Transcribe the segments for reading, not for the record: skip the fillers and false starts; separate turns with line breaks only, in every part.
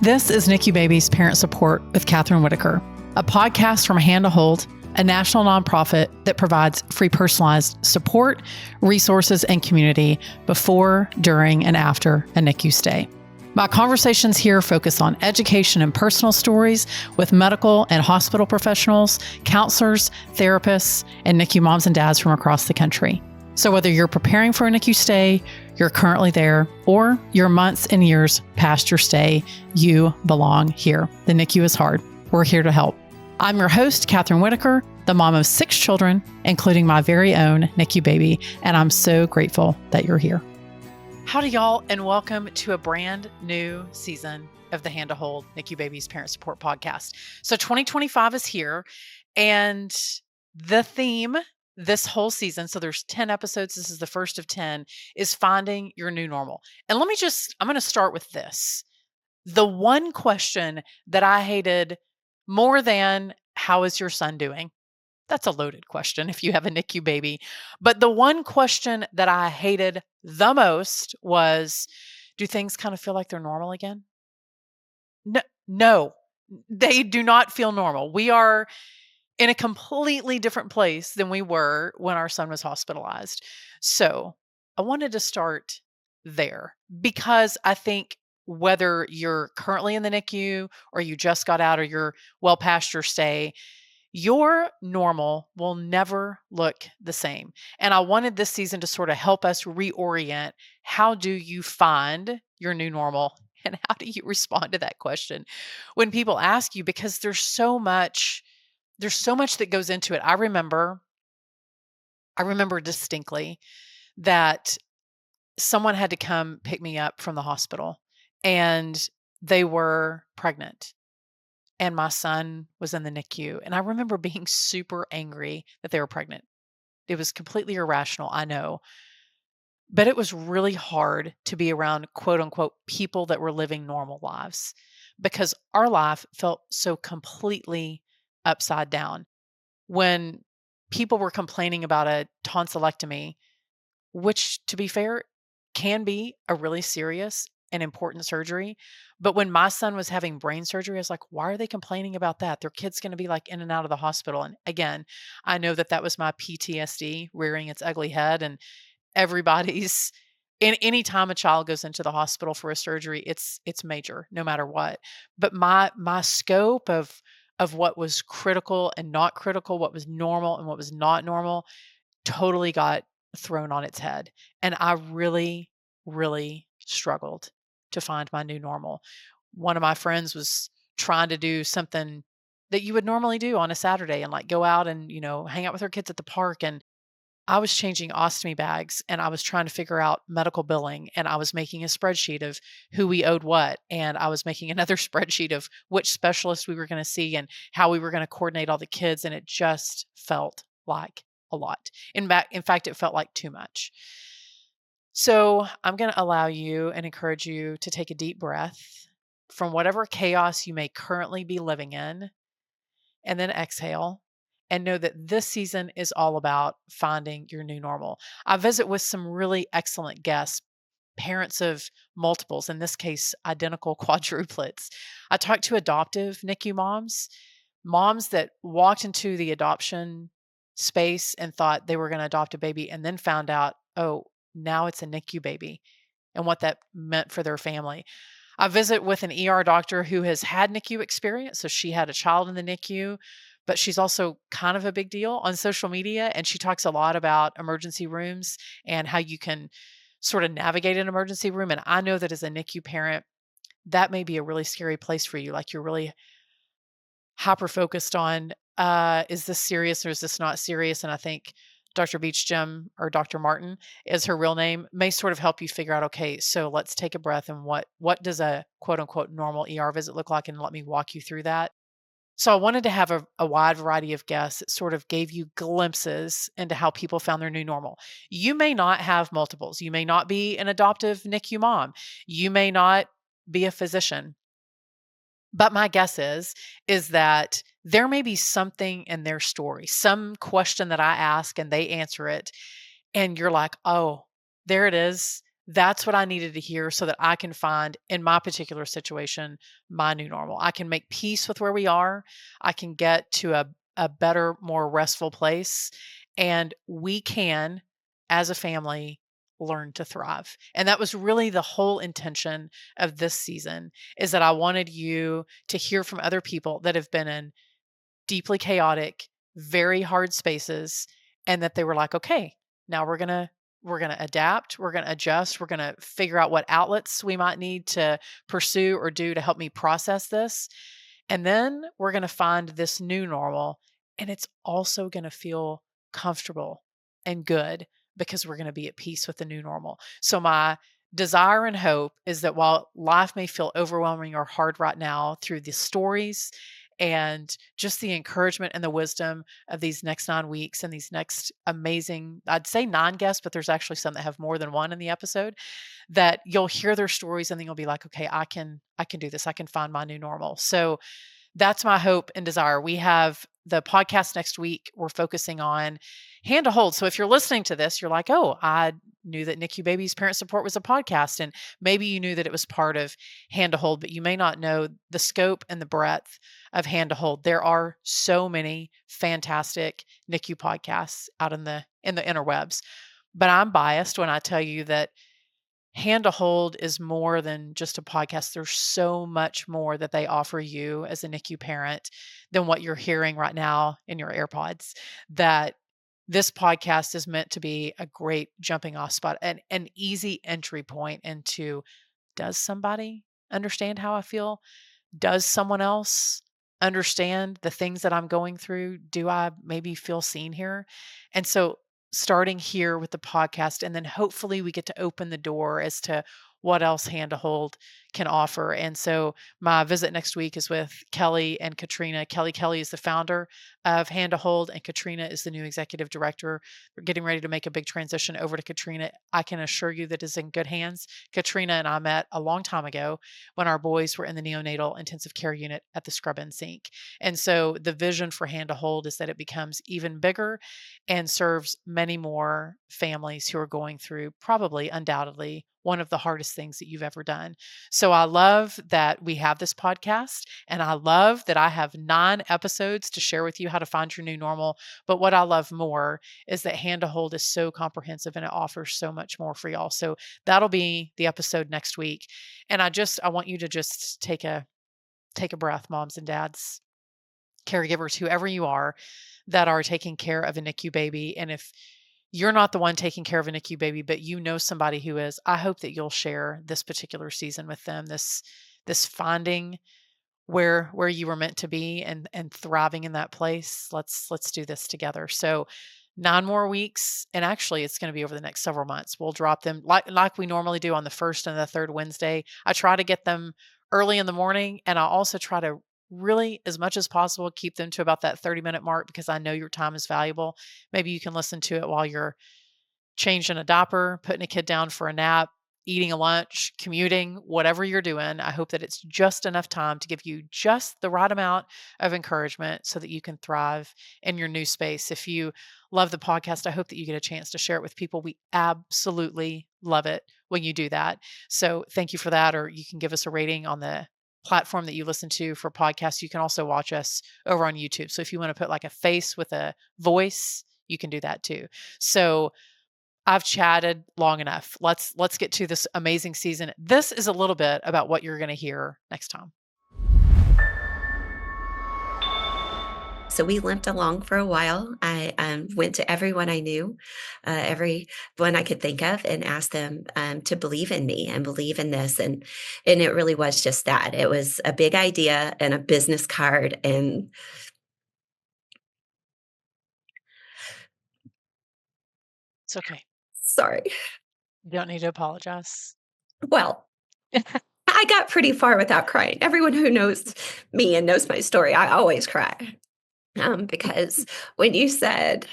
This is NICU Babies Parent Support with Kathryn Whitaker, a podcast from Hand to Hold, a national nonprofit that provides free personalized support, resources, and community before, during, and after a NICU stay. My conversations here focus on education and personal stories with medical and hospital professionals, counselors, therapists, and NICU moms and dads from across the country. So whether you're preparing for a NICU stay, you're currently there, or you're months and years past your stay, you belong here. The NICU is hard. We're here to help. I'm your host, Kathryn Whitaker, the mom of 6 children, including my very own NICU baby, and I'm so grateful that you're here. Howdy, y'all, and welcome to a brand new season of the Hand to Hold NICU Babies Parent Support Podcast. So 2025 is here, and the theme this whole season, so there's 10 episodes, this is the first of 10, is finding your new normal. And I'm going to start with this. The one question that I hated more than, how is your son doing? That's a loaded question if you have a NICU baby. But the one question that I hated the most was, do things kind of feel like they're normal again? No, they do not feel normal. We are in a completely different place than we were when our son was hospitalized. So I wanted to start there because I think whether you're currently in the NICU or you just got out or you're well past your stay, your normal will never look the same. And I wanted this season to sort of help us reorient. How do you find your new normal? And how do you respond to that question when people ask you? Because there's so much that goes into it. I remember distinctly that someone had to come pick me up from the hospital and they were pregnant and my son was in the NICU. And I remember being super angry that they were pregnant. It was completely irrational, I know, but it was really hard to be around quote unquote people that were living normal lives because our life felt so completely upside down. When people were complaining about a tonsillectomy, which to be fair, can be a really serious and important surgery. But when my son was having brain surgery, I was like, why are they complaining about that? Their kid's going to be like in and out of the hospital. And again, I know that was my PTSD rearing its ugly head, and everybody's in any time a child goes into the hospital for a surgery, it's major no matter what. But my scope of what was critical and not critical, what was normal and what was not normal, totally got thrown on its head. And I really, really struggled to find my new normal. One of my friends was trying to do something that you would normally do on a Saturday and like go out and, hang out with her kids at the park. And I was changing ostomy bags and I was trying to figure out medical billing, and I was making a spreadsheet of who we owed what. And I was making another spreadsheet of which specialist we were going to see and how we were going to coordinate all the kids. And it just felt like a lot. In fact, it felt like too much. So I'm going to allow you and encourage you to take a deep breath from whatever chaos you may currently be living in, and then exhale. And know that this season is all about finding your new normal. I visit with some really excellent guests, parents of multiples, in this case, identical quadruplets. I talked to adoptive NICU moms that walked into the adoption space and thought they were going to adopt a baby and then found out, oh, now it's a NICU baby and what that meant for their family. I visit with an ER doctor who has had NICU experience. So she had a child in the NICU, but she's also kind of a big deal on social media. And she talks a lot about emergency rooms and how you can sort of navigate an emergency room. And I know that as a NICU parent, that may be a really scary place for you. Like you're really hyper focused on, is this serious or is this not serious? And I think Dr. Beachjim, or Dr. Martin is her real name, may sort of help you figure out, okay, so let's take a breath and what does a quote unquote normal ER visit look like? And let me walk you through that. So I wanted to have a wide variety of guests that sort of gave you glimpses into how people found their new normal. You may not have multiples. You may not be an adoptive NICU mom. You may not be a physician. But my guess is that there may be something in their story, some question that I ask and they answer it. And you're like, oh, there it is. That's what I needed to hear so that I can find, in my particular situation, my new normal. I can make peace with where we are. I can get to a better, more restful place. And we can, as a family, learn to thrive. And that was really the whole intention of this season, is that I wanted you to hear from other people that have been in deeply chaotic, very hard spaces, and that they were like, okay, now we're going to adapt, we're going to adjust, we're going to figure out what outlets we might need to pursue or do to help me process this. And then we're going to find this new normal, and it's also going to feel comfortable and good because we're going to be at peace with the new normal. So my desire and hope is that while life may feel overwhelming or hard right now, through the stories and just the encouragement and the wisdom of these next 9 weeks and these next amazing, I'd say 9 guests, but there's actually some that have more than one in the episode, that you'll hear their stories and then you'll be like, okay, I can do this. I can find my new normal. So that's my hope and desire. We have the podcast next week. We're focusing on hand to hold. So if you're listening to this, you're like, oh, I knew that NICU Babies Parent Support was a podcast. And maybe you knew that it was part of hand to hold, but you may not know the scope and the breadth of hand to hold. There are so many fantastic NICU podcasts out in the interwebs. But I'm biased when I tell you that Hand to Hold is more than just a podcast. There's so much more that they offer you as a NICU parent than what you're hearing right now in your AirPods. That this podcast is meant to be a great jumping off spot, and an easy entry point into, does somebody understand how I feel? Does someone else understand the things that I'm going through? Do I maybe feel seen here? And so, starting here with the podcast, and then hopefully we get to open the door as to what else Hand to Hold can offer. And so my visit next week is with Kelly and Katrina. Kelly is the founder of Hand to Hold, and Katrina is the new executive director. We're getting ready to make a big transition over to Katrina. I can assure you that it's in good hands. Katrina and I met a long time ago when our boys were in the neonatal intensive care unit at the Scrub and Sink. And so the vision for Hand to Hold is that it becomes even bigger and serves many more families who are going through, probably undoubtedly, one of the hardest things that you've ever done. So I love that we have this podcast, and I love that I have 9 episodes to share with you how to find your new normal. But what I love more is that Hand to Hold is so comprehensive and it offers so much more for y'all. So that'll be the episode next week. And I want you to just take a breath, moms and dads, caregivers, whoever you are that are taking care of a NICU baby. And if you're not the one taking care of a NICU baby, but you know somebody who is, I hope that you'll share this particular season with them, this finding where you were meant to be and thriving in that place. Let's do this together. So 9 more weeks, and actually it's going to be over the next several months. We'll drop them like we normally do on the first and the third Wednesday. I try to get them early in the morning, and I also try to really, as much as possible, keep them to about that 30-minute mark, because I know your time is valuable. Maybe you can listen to it while you're changing a diaper, putting a kid down for a nap, eating a lunch, commuting, whatever you're doing. I hope that it's just enough time to give you just the right amount of encouragement so that you can thrive in your new space. If you love the podcast, I hope that you get a chance to share it with people. We absolutely love it when you do that. So thank you for that. Or you can give us a rating on the platform that you listen to for podcasts. You can also watch us over on YouTube. So if you want to put like a face with a voice, you can do that too. So I've chatted long enough. Let's get to this amazing season. This is a little bit about what you're going to hear next time.
So we limped along for a while. I went to everyone I knew, everyone I could think of, and asked them to believe in me and believe in this. And it really was just that. It was a big idea and a business card. And
It's okay.
sorry.
You don't need to apologize.
Well, I got pretty far without crying. Everyone who knows me and knows my story, I always cry. Because when you said,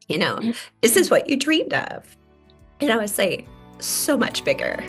this is what you dreamed of, and I would say, so much bigger.